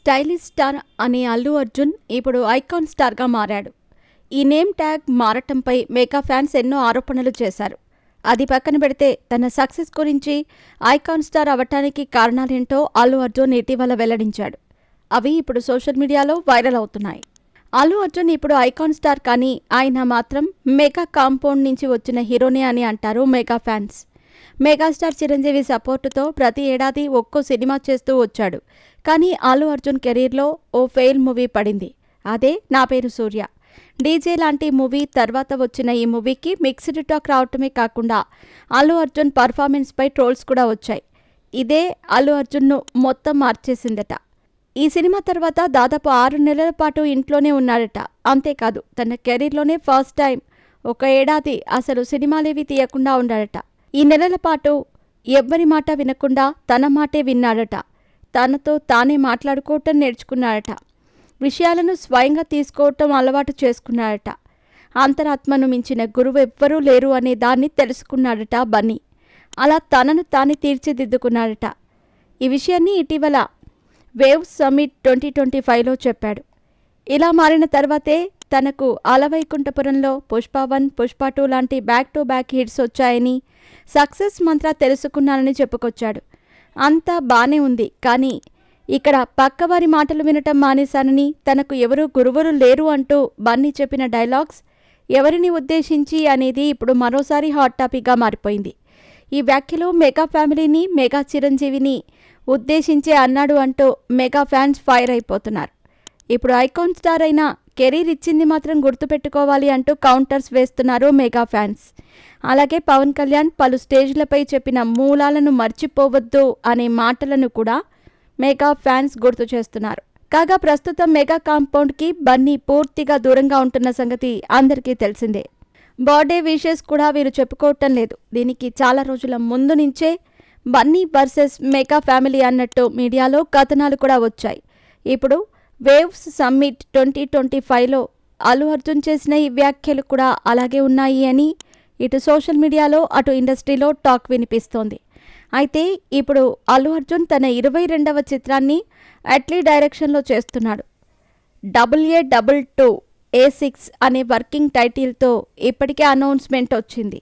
Stylish star అనే అల్లు అర్జున్ ఇప్పుడు icon స్టార్గా మారాడు. ఈ నేమ్ ట్యాగ్ మారటంపై మెగా ఫ్యాన్స్ ఎన్నో ఆరోపణలు చేశారు. అది పక్కన పెడితే తన సక్సెస్ గురించి ఐకాన్ స్టార్ అవటానికి కారణాలేంటో అల్లు అర్జున్ ఇటీవల వెల్లడించాడు. అవి ఇప్పుడు సోషల్ మీడియాలో వైరల్ అవుతున్నాయి. అల్లు అర్జున్ ఇప్పుడు ఐకాన్ స్టార్, కానీ ఆయన మాత్రం మెగా కాంపౌండ్ నుంచి వచ్చిన హీరోనే అని అంటారు మెగా ఫ్యాన్స్. మెగాస్టార్ చిరంజీవి సపోర్టుతో ప్రతి ఏడాది ఒక్కో సినిమా చేస్తూ వచ్చాడు. కానీ అల్లు అర్జున్ కెరీర్లో ఓ ఫెయిల్ మూవీ పడింది. అదే నా పేరు సూర్య. డీజే లాంటి మూవీ తర్వాత వచ్చిన ఈ మూవీకి మిక్స్డ్ టాక్ రావటమే కాకుండా అల్లు అర్జున్ పర్ఫార్మెన్స్పై ట్రోల్స్ కూడా వచ్చాయి. ఇదే అల్లు అర్జున్ను మొత్తం మార్చేసిందట. ఈ సినిమా తర్వాత దాదాపు 6 నెలల పాటు ఇంట్లోనే ఉన్నాడట. అంతేకాదు, తన కెరీర్లోనే ఫస్ట్ టైం ఒక ఏడాది అసలు సినిమాలేవి తీయకుండా ఉన్నాడట. ఈ నెలల పాటు ఎవ్వరి మాట వినకుండా తన మాటే విన్నాడట. తనతో తానే మాట్లాడుకోవటం నేర్చుకున్నాడట. విషయాలను స్వయంగా తీసుకోవటం అలవాటు చేసుకున్నాడట. అంతరాత్మను మించిన గురువు ఎవ్వరూ లేరు అనే దాన్ని తెలుసుకున్నాడట బన్నీ. అలా తనను తానే తీర్చిదిద్దుకున్నాడట. ఈ విషయాన్ని ఇటీవల వేవ్స్ సమ్మిట్ 2025లో చెప్పాడు. ఇలా మారిన తర్వాతే తనకు అలవైకుంఠపురంలో పుష్ప 1, పుష్ప 2 లాంటి బ్యాక్ టు బ్యాక్ హిట్స్ వచ్చాయని, సక్సెస్ మంత్ర తెలుసుకున్నానని చెప్పుకొచ్చాడు. అంతా బానే ఉంది, కానీ ఇక్కడ పక్కవారి మాటలు వినటం మానేశానని, తనకు ఎవరూ గురువులు లేరు అంటూ బన్నీ చెప్పిన డైలాగ్స్ ఎవరిని ఉద్దేశించి అనేది ఇప్పుడు మరోసారి హాట్ టాపిక్గా మారిపోయింది. ఈ వ్యాఖ్యలు మెగా ఫ్యామిలీని, మెగా చిరంజీవిని ఉద్దేశించే అన్నాడు అంటూ మెగా ఫ్యాన్స్ ఫైర్ అయిపోతున్నారు. ఇప్పుడు ఐకాన్ స్టార్ అయిన కెరీర్ ఇచ్చింది మాత్రం గుర్తుపెట్టుకోవాలి అంటూ కౌంటర్స్ వేస్తున్నారు మెగా ఫ్యాన్స్. అలాగే పవన్ కళ్యాణ్ పలు స్టేజ్లపై చెప్పిన మూలాలను మర్చిపోవద్దు అనే మాటలను కూడా మెగా ఫ్యాన్స్ గుర్తు చేస్తున్నారు. కాగా ప్రస్తుతం మెగా కాంపౌండ్కి బన్నీ పూర్తిగా దూరంగా ఉంటున్న సంగతి అందరికీ తెలిసిందే. బర్త్డే విషెస్ కూడా వీరు చెప్పుకోవటం లేదు. దీనికి చాలా రోజుల ముందు నుంచే బన్నీ వర్సెస్ మెగా ఫ్యామిలీ అన్నట్టు మీడియాలో కథనాలు కూడా వచ్చాయి. ఇప్పుడు వేవ్స్ సమ్మిట్ 2025లో అల్లు అర్జున్ చేసిన ఈ వ్యాఖ్యలు కూడా అలాగే ఉన్నాయి అని ఇటు సోషల్ మీడియాలో అటు ఇండస్ట్రీలో టాక్ వినిపిస్తోంది. అయితే ఇప్పుడు అల్లు అర్జున్ తన 22వ చిత్రాన్ని అట్లీ డైరెక్షన్లో చేస్తున్నాడు. AA22A6 అనే వర్కింగ్ టైటిల్తో ఇప్పటికే అనౌన్స్మెంట్ వచ్చింది.